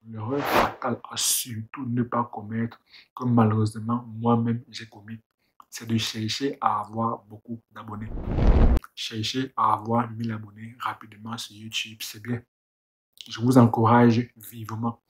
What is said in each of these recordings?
l'erreur fatale à surtout ne pas commettre, que malheureusement moi-même j'ai commis, c'est de chercher à avoir beaucoup d'abonnés. Chercher à avoir 1000 abonnés rapidement sur YouTube, c'est bien. Je vous encourage vivement.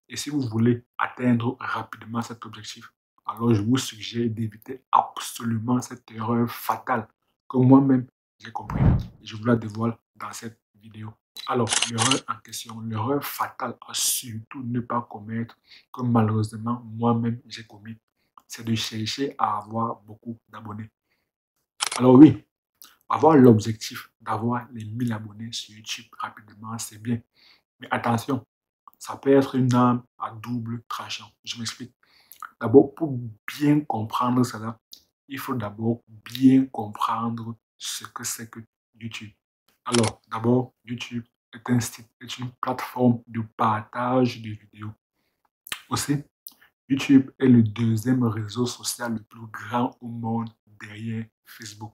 Et si vous voulez atteindre rapidement cet objectif, alors je vous suggère d'éviter absolument cette erreur fatale que moi-même j'ai compris. Et je vous la dévoile dans cette vidéo. Alors, l'erreur en question, l'erreur fatale à surtout ne pas commettre, que malheureusement moi-même j'ai commis, c'est de chercher à avoir beaucoup d'abonnés. Alors oui, avoir l'objectif d'avoir les 1000 abonnés sur YouTube rapidement, c'est bien. Mais attention, ça peut être une arme à double tranchant. Je m'explique. D'abord, pour bien comprendre cela, il faut d'abord bien comprendre ce que c'est que YouTube. Alors, d'abord, YouTube est un site, est une plateforme de partage de vidéos. Aussi, YouTube est le deuxième réseau social le plus grand au monde derrière Facebook.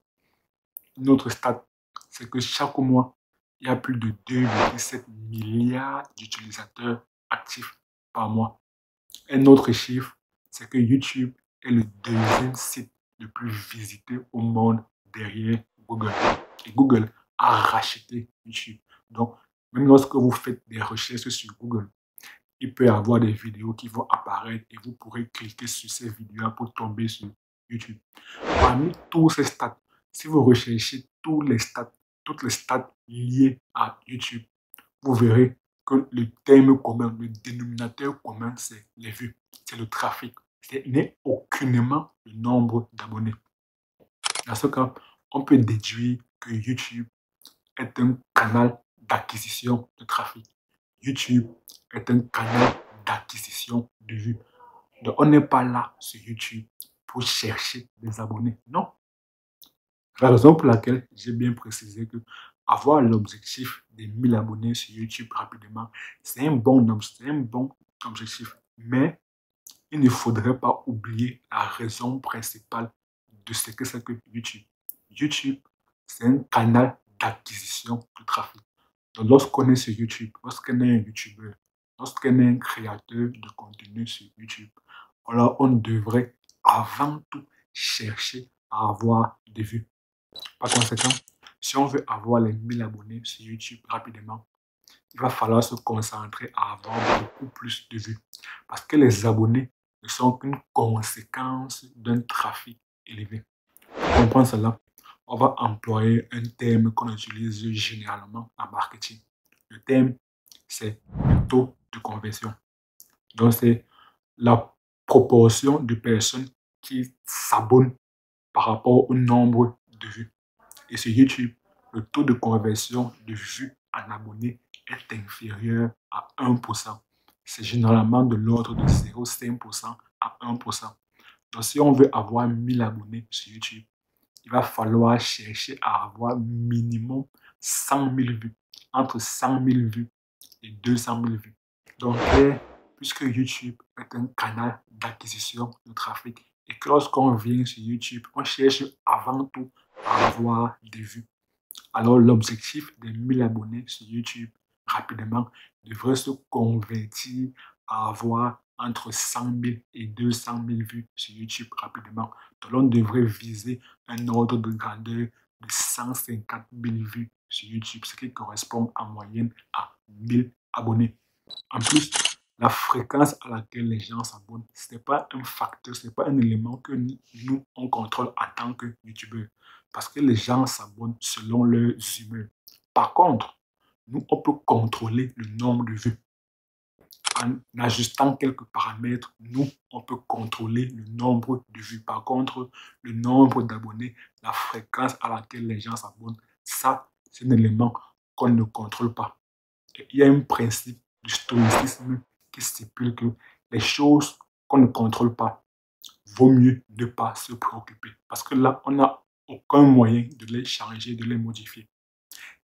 Notre stat, c'est que chaque mois, il y a plus de 2,7 milliards d'utilisateurs actifs par mois. Un autre chiffre, c'est que YouTube est le deuxième site le plus visité au monde derrière Google. Et Google a racheté YouTube. Donc, même lorsque vous faites des recherches sur Google, il peut y avoir des vidéos qui vont apparaître et vous pourrez cliquer sur ces vidéos pour tomber sur YouTube. Parmi tous ces stats, si vous recherchez toutes les stats liées à YouTube, vous verrez que le thème commun, le dénominateur commun, c'est les vues, c'est le trafic. Ce n'est aucunement le nombre d'abonnés. Dans ce cas, on peut déduire que YouTube est un canal d'acquisition de trafic. YouTube est un canal d'acquisition de vues. Donc, on n'est pas là sur YouTube pour chercher des abonnés. Non. La raison pour laquelle j'ai bien précisé que avoir l'objectif des 1000 abonnés sur YouTube rapidement, c'est un bon objectif. Mais il ne faudrait pas oublier la raison principale de ce que c'est que YouTube. YouTube, c'est un canal d'acquisition de trafic. Donc, lorsqu'on est sur YouTube, lorsqu'on est un YouTuber, lorsqu'on est un créateur de contenu sur YouTube, alors on devrait avant tout chercher à avoir des vues. Par conséquent, si on veut avoir les 1000 abonnés sur YouTube rapidement, il va falloir se concentrer à avoir beaucoup plus de vues. Parce que les abonnés ne sont qu'une conséquence d'un trafic élevé. Pour comprendre cela, on va employer un terme qu'on utilise généralement en marketing. Le terme, c'est le taux de conversion. Donc, c'est la proportion de personnes qui s'abonnent par rapport au nombre de vues. Et sur YouTube, le taux de conversion de vues en abonnés est inférieur à 1%. C'est généralement de l'ordre de 0,5% à 1%. Donc, si on veut avoir 1000 abonnés sur YouTube, il va falloir chercher à avoir minimum 100 000 vues, entre 100 000 vues et 200 000 vues. Donc, puisque YouTube est un canal d'acquisition de trafic et que lorsqu'on vient sur YouTube, on cherche avant tout à avoir des vues. Alors, l'objectif des 1000 abonnés sur YouTube rapidement devrait se convertir à avoir entre 100 000 et 200 000 vues sur YouTube rapidement. Donc, on devrait viser un ordre de grandeur de 150 000 vues sur YouTube, ce qui correspond en moyenne à 1000 abonnés. En plus, la fréquence à laquelle les gens s'abonnent, ce n'est pas un facteur, ce n'est pas un élément que nous, on contrôle en tant que YouTubeur. Parce que les gens s'abonnent selon leurs humeurs. Par contre, nous, on peut contrôler le nombre de vues. En ajustant quelques paramètres, nous, on peut contrôler le nombre de vues. Par contre, le nombre d'abonnés, la fréquence à laquelle les gens s'abonnent, ça, c'est un élément qu'on ne contrôle pas. Et il y a un principe du stoïcisme qui stipule que les choses qu'on ne contrôle pas, vaut mieux ne pas se préoccuper. Parce que là, on n'a aucun moyen de les changer, de les modifier.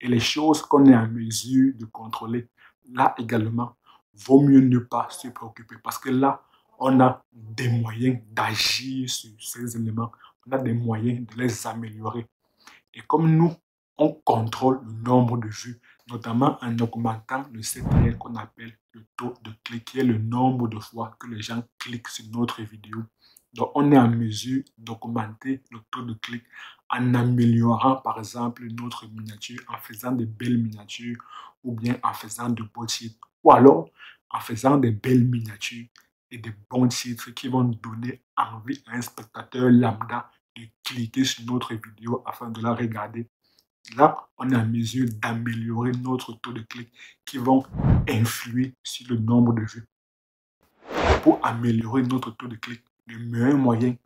Et les choses qu'on est en mesure de contrôler, là également, vaut mieux ne pas se préoccuper. Parce que là, on a des moyens d'agir sur ces éléments. On a des moyens de les améliorer. Et comme nous, on contrôle le nombre de vues, notamment en augmentant le CTR qu'on appelle le taux de clic, qui est le nombre de fois que les gens cliquent sur notre vidéo. Donc, on est en mesure d'augmenter le taux de clic en améliorant, par exemple, notre miniature, en faisant de belles miniatures ou bien en faisant de beaux titres. Ou alors, en faisant des belles miniatures et des bons titres qui vont donner envie à un spectateur lambda de cliquer sur notre vidéo afin de la regarder. Là, on est en mesure d'améliorer notre taux de clic qui vont influer sur le nombre de vues. Pour améliorer notre taux de clic, le meilleur moyen,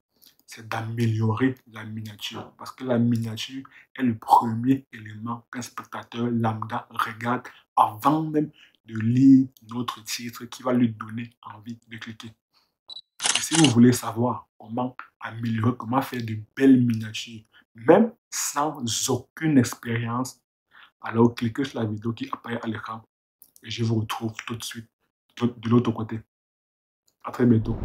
c'est d'améliorer la miniature. Parce que la miniature est le premier élément qu'un spectateur lambda regarde avant même de lire notre titre qui va lui donner envie de cliquer. Et si vous voulez savoir comment améliorer, comment faire de belles miniatures, même sans aucune expérience, alors cliquez sur la vidéo qui apparaît à l'écran et je vous retrouve tout de suite de l'autre côté. À très bientôt.